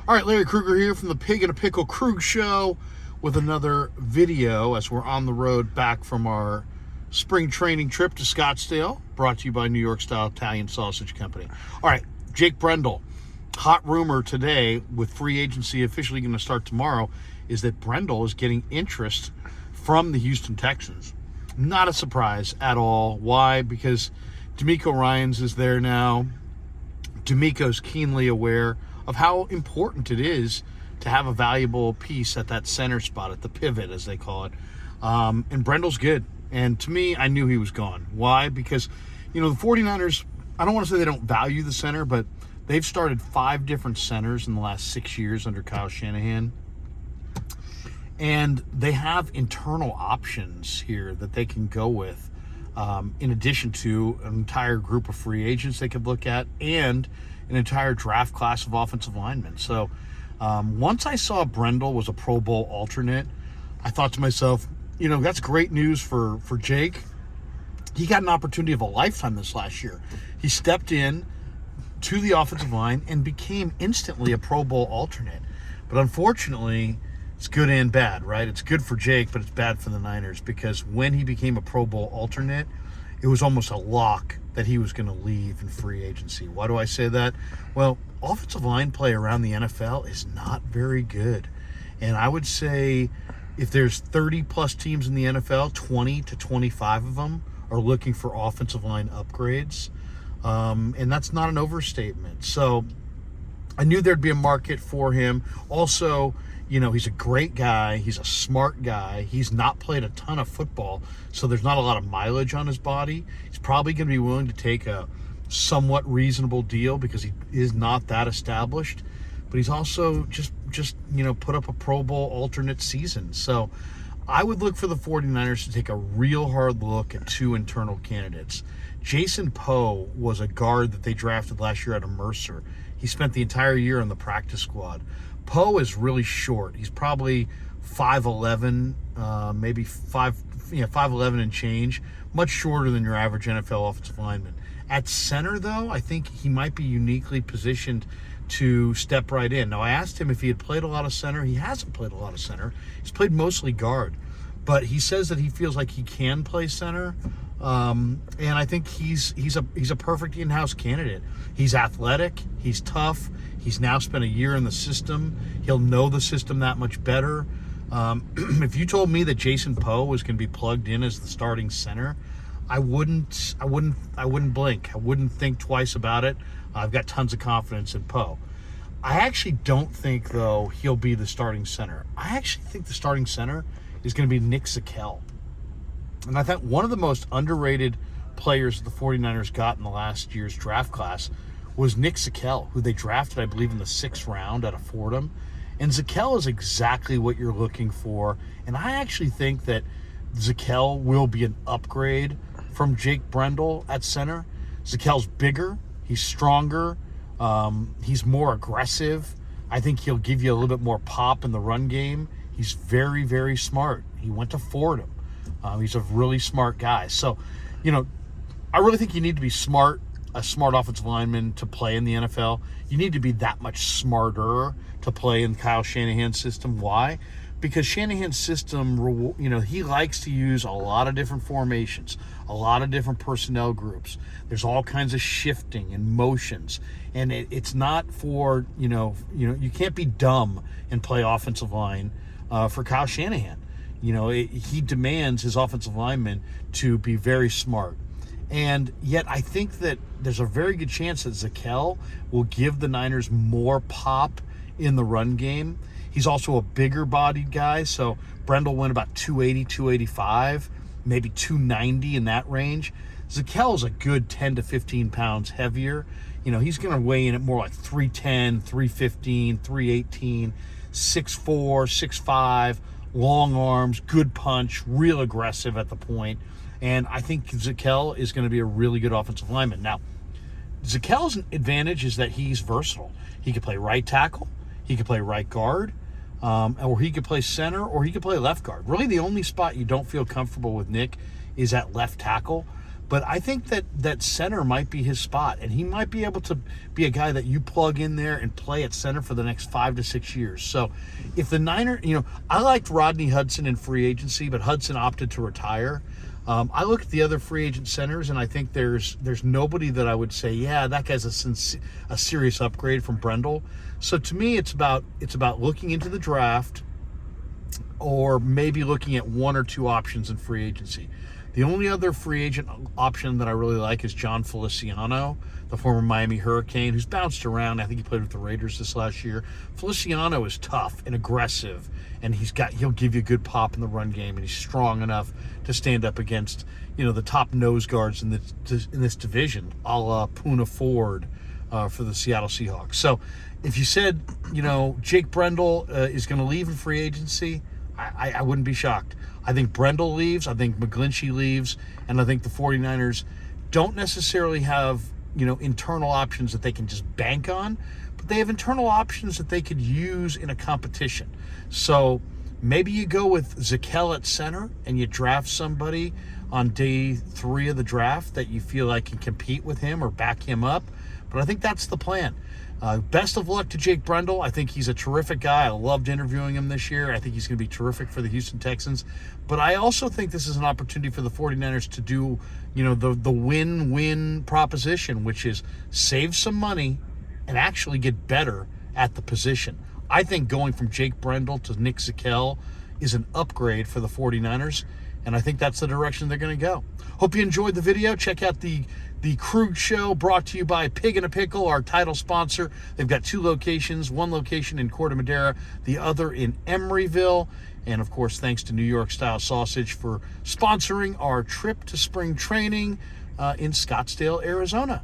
All right, Larry Krueger here from the Pig in a Pickle Krug Show with another video as we're on the road back from our spring training trip to Scottsdale, brought to you by New York Style Italian Sausage Company. All right, Jake Brendel. Hot rumor today with free agency officially going to start tomorrow is that Brendel is getting interest from the Houston Texans. Not a surprise at all. Why? Because D'Amico Ryans is there now. D'Amico's keenly aware of how important it is to have a valuable piece at that center spot, at the pivot, as they call it. And Brendel's good. And to me, I knew he was gone. Why? Because, the 49ers, I don't want to say they don't value the center, but they've started 5 different centers in the last 6 years under Kyle Shanahan. And they have internal options here that they can go with, in addition to an entire group of free agents they could look at and an entire draft class of offensive linemen. So once I saw Brendel was a Pro Bowl alternate, I thought to myself, that's great news for Jake. He got an opportunity of a lifetime this last year. He stepped in to the offensive line and became instantly a Pro Bowl alternate. But unfortunately, it's good and bad, right? It's good for Jake, but it's bad for the Niners because when he became a Pro Bowl alternate, it was almost a lock that he was going to leave in free agency. Why do I say that? Well, offensive line play around the NFL is not very good. And I would say if there's 30-plus teams in the NFL, 20 to 25 of them are looking for offensive line upgrades. And that's not an overstatement. So I knew there'd be a market for him. Also, he's a great guy. He's a smart guy. He's not played a ton of football, so there's not a lot of mileage on his body. He's probably going to be willing to take a somewhat reasonable deal because he is not that established. But he's also just put up a Pro Bowl alternate season. So I would look for the 49ers to take a real hard look at 2 internal candidates. Jason Poe was a guard that they drafted last year out of Mercer. He spent the entire year on the practice squad. Poe is really short. He's probably 5'11", maybe 5'11" and change, much shorter than your average NFL offensive lineman. At center, though, I think he might be uniquely positioned to step right in. Now, I asked him if he had played a lot of center. He hasn't played a lot of center. He's played mostly guard. But he says that he feels like he can play center. And I think he's a perfect in-house candidate. He's athletic. He's tough. He's now spent a year in the system. He'll know the system that much better. If you told me that Jason Poe was going to be plugged in as the starting center, I wouldn't blink. I wouldn't think twice about it. I've got tons of confidence in Poe. I actually don't think, though, he'll be the starting center. I actually think the starting center is going to be Nick Zakelj. And I think one of the most underrated players the 49ers got in the last year's draft class was Nick Zakelj, who they drafted, I believe, in the 6th round out of Fordham. And Zakelj is exactly what you're looking for. And I actually think that Zakelj will be an upgrade from Jake Brendel at center. Zakelj's bigger. He's stronger. He's more aggressive. I think he'll give you a little bit more pop in the run game. He's very, very smart. He went to Fordham. He's a really smart guy. So, I really think you need to be a smart offensive lineman to play in the NFL. You need to be that much smarter to play in Kyle Shanahan's system. Why? Because Shanahan's system, he likes to use a lot of different formations, a lot of different personnel groups. There's all kinds of shifting and motions. And it's not for, you can't be dumb and play offensive line for Kyle Shanahan. He demands his offensive linemen to be very smart. And yet I think that there's a very good chance that Zakelj will give the Niners more pop in the run game. He's also a bigger-bodied guy, so Brendel went about 280, 285, maybe 290 in that range. Zakelj is a good 10 to 15 pounds heavier. He's going to weigh in at more like 310, 315, 318, 6'4", 6'5", long arms, good punch, real aggressive at the point. And I think Zakelj is going to be a really good offensive lineman. Now, Zakelj's advantage is that he's versatile. He could play right tackle, he could play right guard, or he could play center, or he could play left guard. Really, the only spot you don't feel comfortable with Nick is at left tackle. But I think that center might be his spot, and he might be able to be a guy that you plug in there and play at center for the next 5 to 6 years. So if the Niners, I liked Rodney Hudson in free agency, but Hudson opted to retire. I look at the other free agent centers, and I think there's nobody that I would say, yeah, that guy's a serious upgrade from Brendel. So to me, it's about looking into the draft, or maybe looking at one or two options in free agency. The only other free agent option that I really like is John Feliciano, the former Miami Hurricane, who's bounced around. I think he played with the Raiders this last year. Feliciano is tough and aggressive, and he'll give you a good pop in the run game, and he's strong enough to stand up against the top nose guards in this division, a la Poona Ford for the Seattle Seahawks. So if you said Jake Brendel is going to leave in free agency, I wouldn't be shocked. I think Brendel leaves. I think McGlinchey leaves. And I think the 49ers don't necessarily have, internal options that they can just bank on, but they have internal options that they could use in a competition. So maybe you go with Zakelj at center and you draft somebody on day 3 of the draft that you feel like can compete with him or back him up. But I think that's the plan. Best of luck to Jake Brendel. I think he's a terrific guy. I loved interviewing him this year. I think he's going to be terrific for the Houston Texans. But I also think this is an opportunity for the 49ers to do, the win-win proposition, which is save some money and actually get better at the position. I think going from Jake Brendel to Nick Zakelj is an upgrade for the 49ers, and I think that's the direction they're going to go. Hope you enjoyed the video. Check out the Krueger Show, brought to you by Pig in a Pickle, our title sponsor. They've got 2 locations, one location in Corte Madera, the other in Emeryville. And, of course, thanks to New York Style Sausage for sponsoring our trip to spring training in Scottsdale, Arizona.